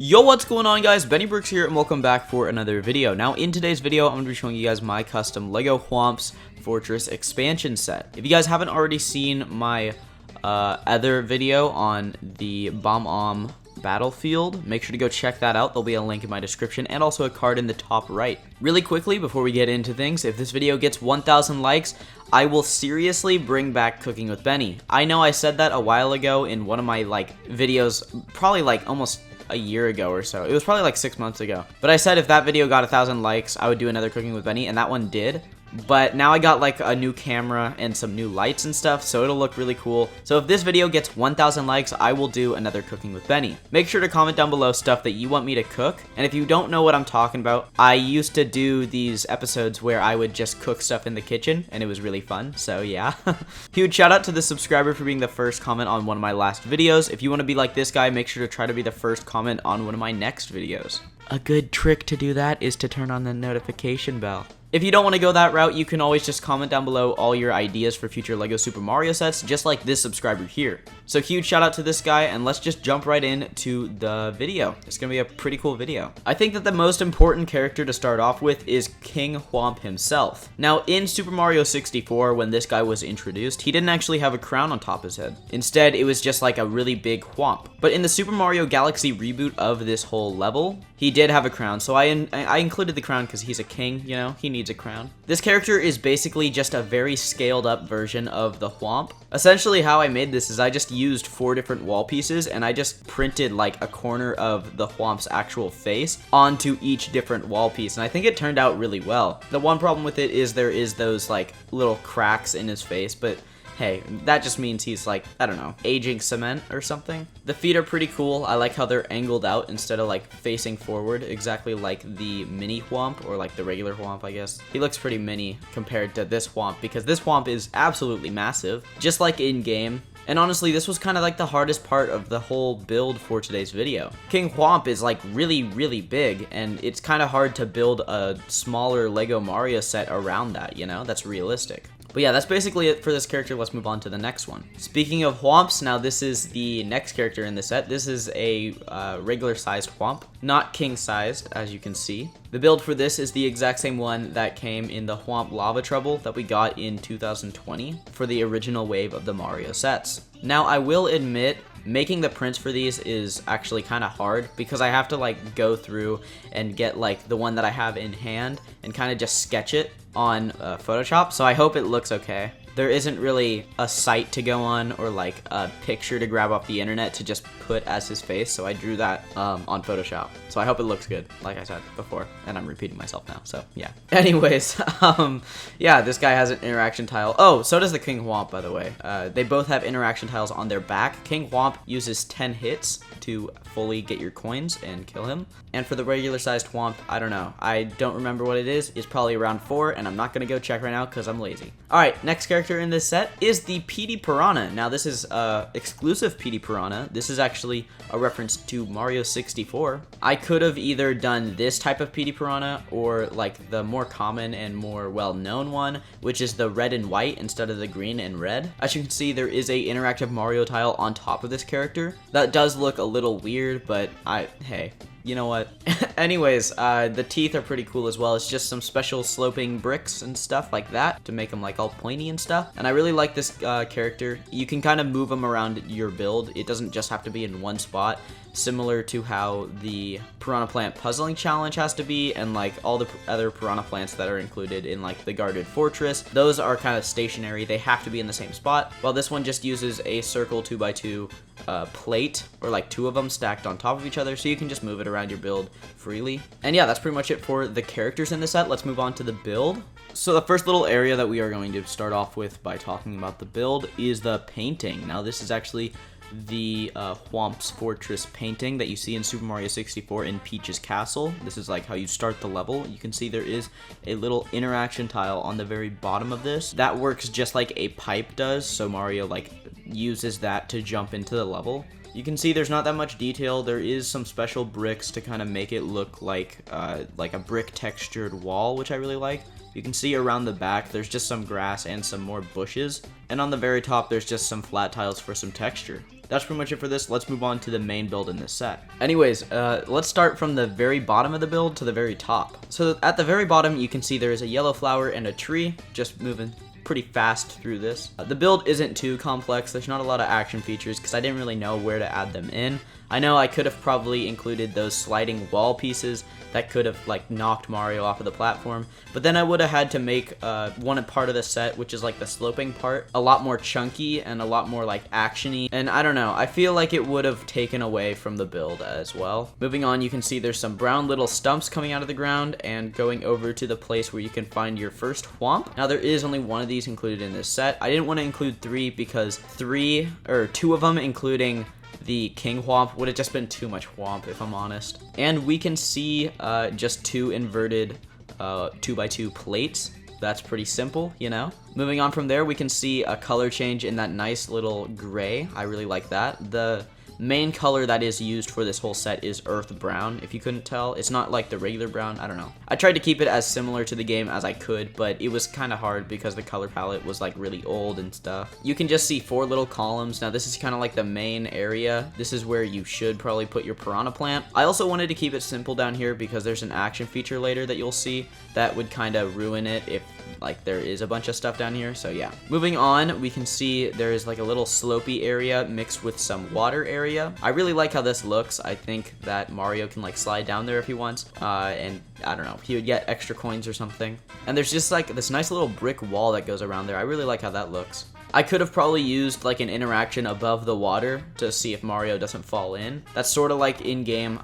Yo, what's going on, guys? Benny here, and welcome back for another video. Now, in today's video, I'm going to be showing you guys my custom LEGO WHOMP'S Fortress expansion set. If you guys haven't already seen my other video on the Bob-Omb battlefield, make sure to go check that out. There'll be a link in my description and also a card in the top right. Really quickly, before we get into things, if this video gets 1,000 likes, I will seriously bring back Cooking with Benny. I know I said that a while ago in one of my videos, probably almost a year ago or so. It was probably 6 months ago. But I said if that video got 1,000 likes, I would do another Cooking with Benny, and that one did. But now I got a new camera and some new lights and stuff, so it'll look really cool. So if this video gets 1,000 likes, I will do another Cooking with Benny. Make sure to comment down below stuff that you want me to cook. And if you don't know what I'm talking about, I used to do these episodes where I would just cook stuff in the kitchen, and it was really fun, so yeah. Huge shout out to the subscriber for being the first comment on one of my last videos. If you want to be like this guy, make sure to try to be the first comment on one of my next videos. A good trick to do that is to turn on the notification bell. If you don't want to go that route, you can always just comment down below all your ideas for future LEGO Super Mario sets, just like this subscriber here. So huge shout out to this guy, and let's just jump right into the video. It's going to be a pretty cool video. I think that the most important character to start off with is King WHOMP himself. Now, in Super Mario 64, when this guy was introduced, he didn't actually have a crown on top of his head. Instead, it was just a really big whomp. But in the Super Mario Galaxy reboot of this whole level, he did have a crown, so I included the crown because he's a king, you know, he needs a crown. This character is basically just a very scaled up version of the whomp. Essentially how I made this is I just used 4 different wall pieces and I just printed a corner of the whomp's actual face onto each different wall piece, and I think it turned out really well. The one problem with it is there is those little cracks in his face, but hey, that just means he's I don't know, aging cement or something. The feet are pretty cool. I like how they're angled out instead of facing forward, exactly like the mini whomp, or the regular whomp, I guess. He looks pretty mini compared to this whomp because this whomp is absolutely massive, just like in game. And honestly, this was kind of the hardest part of the whole build for today's video. King WHOMP is really, really big, and it's kind of hard to build a smaller LEGO Mario set around that, you know? That's realistic. But yeah, that's basically it for this character. Let's move on to the next one. Speaking of whomps, now this is the next character in the set. This is a regular sized whomp, not king sized, as you can see. The build for this is the exact same one that came in the Whomp Lava Trouble that we got in 2020 for the original wave of the Mario sets. Now, I will admit, making the prints for these is actually kind of hard because I have to go through and get the one that I have in hand and kind of just sketch it on Photoshop, so I hope it looks okay. There isn't really a site to go on or a picture to grab off the internet to just put as his face, so I drew that on Photoshop. So I hope it looks good, like I said before, and I'm repeating myself now, so yeah. Anyways, yeah, this guy has an interaction tile. Oh, so does the King WHOMP, by the way. They both have interaction tiles on their back. King WHOMP uses 10 hits to fully get your coins and kill him. And for the regular sized WHOMP, I don't know. I don't remember what it is. It's probably around 4, and I'm not going to go check right now because I'm lazy. Alright, next character in this set is the Petey Piranha. Now, this is exclusive Petey Piranha. This is actually a reference to Mario 64. I could have either done this type of Petey Piranha or the more common and more well-known one, which is the red and white instead of the green and red. As you can see, there is a interactive Mario tile on top of this character. That does look a little weird, but hey, you know what? Anyways, the teeth are pretty cool as well. It's just some special sloping bricks and stuff like that to make them all pointy and stuff. And I really like this character. You can kind of move him around your build. It doesn't just have to be in one spot, similar to how the Piranha Plant Puzzling Challenge has to be, and all the other Piranha Plants that are included in the Guarded Fortress. Those are kind of stationary. They have to be in the same spot, while this one just uses a circle 2x2 plate, or 2 of them stacked on top of each other, so you can just move it around your build freely. And yeah, that's pretty much it for the characters in the set. Let's move on to the build. So the first little area that we are going to start off with by talking about the build is the painting. Now, this is actually the WHOMP'S Fortress painting that you see in Super Mario 64 in Peach's Castle. This is how you start the level. You can see there is a little interaction tile on the very bottom of this. That works just like a pipe does, so Mario uses that to jump into the level. You can see there's not that much detail. There is some special bricks to kind of make it look like a brick textured wall, which I really like. You can see around the back there's just some grass and some more bushes, and on the very top there's just some flat tiles for some texture. that's pretty much it for this. Let's move on to the main build in this set. Anyways, let's start from the very bottom of the build to the very top. So at the very bottom, you can see there is a yellow flower and a tree, just moving pretty fast through this. The build isn't too complex. There's not a lot of action features because I didn't really know where to add them in. I know I could have probably included those sliding wall pieces that could have like knocked Mario off of the platform, but then I would have had to make one part of the set, which is like the sloping part, a lot more chunky and a lot more like actiony, and I don't know, I feel like it would have taken away from the build as well. Moving on, you can see there's some brown little stumps coming out of the ground and going over to the place where you can find your first Whomp. Now there is only one of these included in this set. I didn't want to include 3 because 2 of them, including the King Whomp, would have just been too much Whomp, if I'm honest. And we can see just 2 inverted 2x2 plates. That's pretty simple, you know? Moving on from there, we can see a color change in that nice little gray. I really like that. The main color that is used for this whole set is earth brown, if you couldn't tell. It's not like the regular brown, I don't know. I tried to keep it as similar to the game as I could, but it was kind of hard because the color palette was like really old and stuff. You can just see 4 little columns. Now this is kind of like the main area. This is where you should probably put your piranha plant. I also wanted to keep it simple down here because there's an action feature later that you'll see that would kind of ruin it if like there is a bunch of stuff down here. So yeah, moving on, we can see there is like a little slopey area mixed with some water area. I really like how this looks. I think that Mario can like slide down there if he wants, and I don't know, he would get extra coins or something. And there's just like this nice little brick wall that goes around there. I really like how that looks. I could have probably used like an interaction above the water to see if Mario doesn't fall in. That's sort of like in game.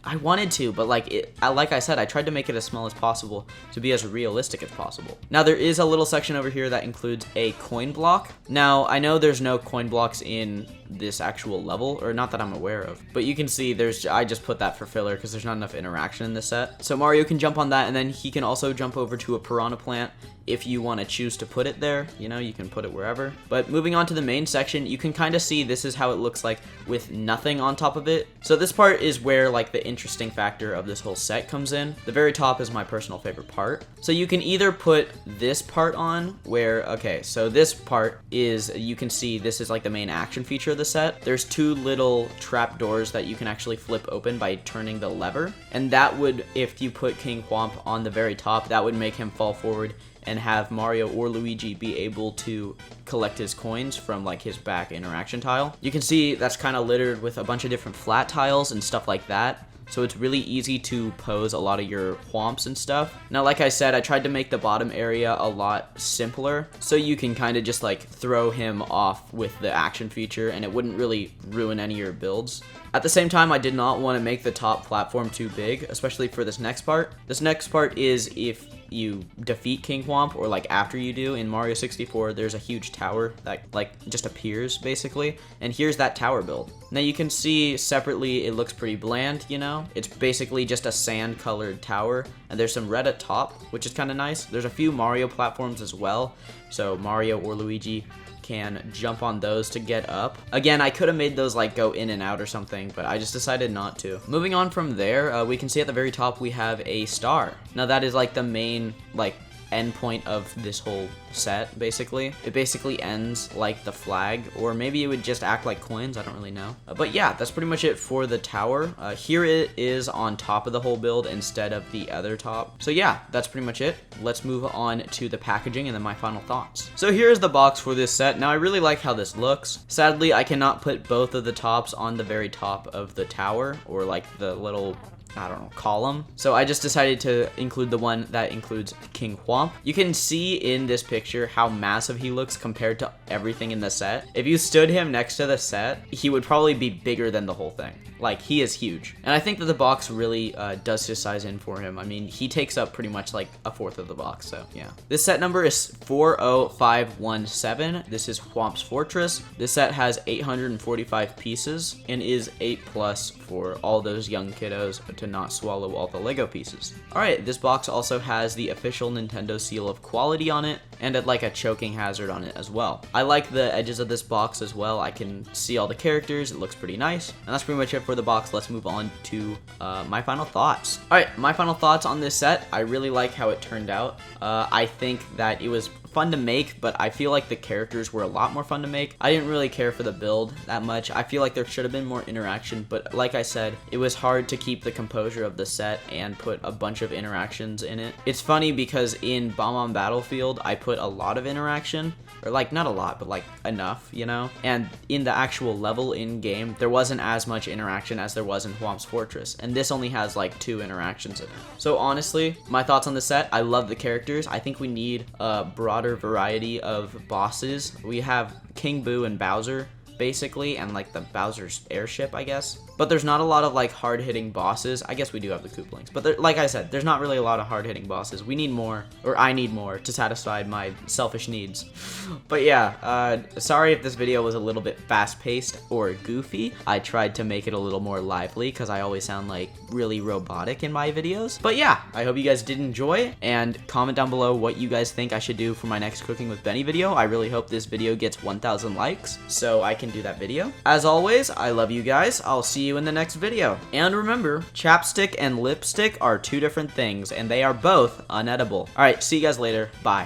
I wanted to, but like I said, I tried to make it as small as possible to be as realistic as possible. Now there is a little section over here that includes a coin block. Now I know there's no coin blocks in this actual level, or not that I'm aware of, but you can see I just put that for filler because there's not enough interaction in this set. So Mario can jump on that, and then he can also jump over to a piranha plant if you want to choose to put it there. You know, you can put it wherever. But moving on to the main section, you can kind of see this is how it looks like with nothing on top of it. So this part is where like the interesting factor of this whole set comes in. The very top is my personal favorite part. So you can either put this part on where, okay, so this part is, you can see this is like the main action feature of the set. There's 2 little trap doors that you can actually flip open by turning the lever. And that would, if you put King Whomp on the very top, that would make him fall forward and have Mario or Luigi be able to collect his coins from like his back interaction tile. You can see that's kind of littered with a bunch of different flat tiles and stuff like that. So it's really easy to pose a lot of your Whomps and stuff. Now, like I said, I tried to make the bottom area a lot simpler, so you can kind of just like throw him off with the action feature and it wouldn't really ruin any of your builds. At the same time, I did not want to make the top platform too big, especially for this next part. This next part is if you defeat King Whomp, or like after you do. In Mario 64, there's a huge tower that like just appears basically, and here's that tower build. Now you can see separately it looks pretty bland, you know? It's basically just a sand colored tower, and there's some red at top, which is kind of nice. There's a few Mario platforms as well, so Mario or Luigi can jump on those to get up. Again, I could have made those like go in and out or something, but I just decided not to. Moving on from there, we can see at the very top we have a star. Now that is like the main like end point of this whole set, basically. It basically ends like the flag, or maybe it would just act like coins, I don't really know. But yeah, that's pretty much it for the tower. Here it is on top of the whole build instead of the other top. So yeah, that's pretty much it. Let's move on to the packaging and then my final thoughts. So here's the box for this set. Now I really like how this looks. Sadly, I cannot put both of the tops on the very top of the tower, or like the little, I don't know, column. So I just decided to include the one that includes King Whomp. You can see in this picture how massive he looks compared to everything in the set. If you stood him next to the set, he would probably be bigger than the whole thing. Like, he is huge. And I think that the box really does his size in for him. I mean, he takes up pretty much like a fourth of the box, so yeah. This set number is 40517. This is Whomp's Fortress. This set has 845 pieces and is 8+ for all those young kiddos to not swallow all the Lego pieces. Alright, this box also has the official Nintendo seal of quality on it, and like a choking hazard on it as well. I like the edges of this box as well. I can see all the characters. It looks pretty nice. And that's pretty much it for the box. Let's move on to my final thoughts. All right, my final thoughts on this set. I really like how it turned out. I think that it was fun to make, but I feel like the characters were a lot more fun to make. I didn't really care for the build that much. I feel like there should have been more interaction, but like I said, it was hard to keep the composure of the set and put a bunch of interactions in it. It's funny because in Bob-Omb Battlefield, I put a lot of interaction, or like not a lot, but like enough, you know? And in the actual level in game, there wasn't as much interaction as there was in WHOMP'S Fortress, and this only has like 2 interactions in it. So honestly, my thoughts on the set, I love the characters. I think we need a broader variety of bosses. We have King Boo and Bowser basically, and like the Bowser's airship, I guess. But there's not a lot of like hard-hitting bosses. I guess we do have the Koopalings, but like I said, there's not really a lot of hard-hitting bosses. We need more, or I need more to satisfy my selfish needs. But yeah, sorry if this video was a little bit fast-paced or goofy. I tried to make it a little more lively because I always sound like really robotic in my videos. But yeah, I hope you guys did enjoy, and comment down below what you guys think I should do for my next Cooking with Benny video. I really hope this video gets 1,000 likes so I can do that video. As always, I love you guys. I'll see you in the next video. And remember, chapstick and lipstick are 2 different things, and they are both unedible. Alright, see you guys later. Bye.